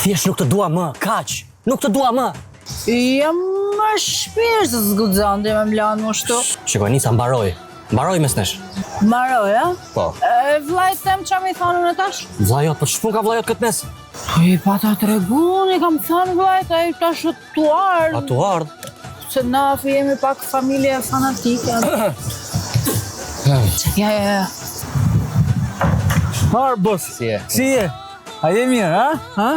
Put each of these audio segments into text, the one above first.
Thjesht nuk të dua më, kaq. Nuk të dua më. Jam më shpirë se zgudzon dhe me mlanë më shtu. Shikoj, nisa mbaroj. Mbaroj mes nesh. Maroj, a? Po. Vlajt tem qa me i thonë në tash? Vllajot, po ç'pun ka vllajot këtë mes? Po i pata të regun, i kam thënë vlajt, a i tash tu ardhë. A tu ardh? Se na jemi pak familje fanatike. Ja. Harë, bos. Si e? Si e? A je mirë, ha?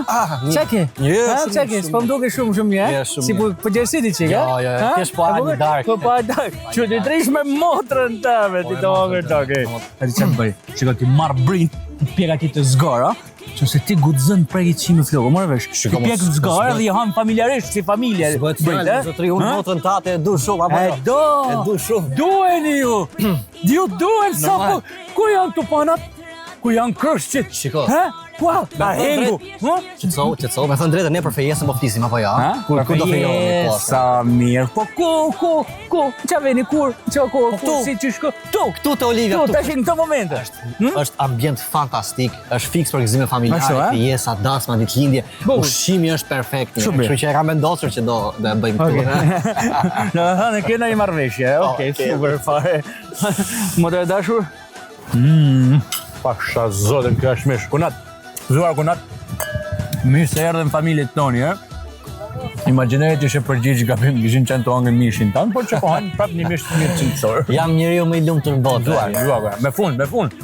Mirë. Qa ke? Qa ke? S'po më duke shumë mirë, Ja, ha? shumë Si mirë. po gjersiti që ka? Jo, kesh po ardhë dark. Po ardhë dark. Që ti trish me motrën tëve, ti të hongër dark, e. A ti që të bëj? Shiko, ti marë brin, ti pjeka ti të zgara, që se ti gudzën preki qime flokë, morë vesh? Ti pjek zgara dhe i hanë familjarisht, si familje. Po të fjallë, zotri, unë motrën tate e du shumë, apo E jo? do! E du shumë. Duheni ju! Ju duen sa po... Ku janë të panat? Ku janë kërshqit? Shiko. He? Kua? Ta hengu? Qetësohu, me thënë drejtë, ne për fejesën po flisim, apo ja? Kur do fejojmë po? Sa mirë. Po ku? Qa veni kur? Qa ku? këtu. Si që shko? Tu! Këtu te Olivia, Tu, këtu. tash në këtë momente. Është ambient fantastik, është fiks për gëzime Ashtu, familjare, a? fejesa, dasma, ditëlindje. Bu. Ushqimi është perfekt. Shumë mirë. Kështu që e kam vendosur që do e bëjmë këtu. Në thënë, kena i marrëveshje, okej, okej. super fare. Më të dashur? Pasha zotën kjo është mish. Kunat, zuar kunat. Mirë se erdhen familjet toni, Imagjinoj që ishe përgjigj gabim, kishin qenë të hangën mishin tanë, por që po hanë prap një mish të mirë qëndësor. Jam njeriu më i lumtur në botë. Zuar, me fund.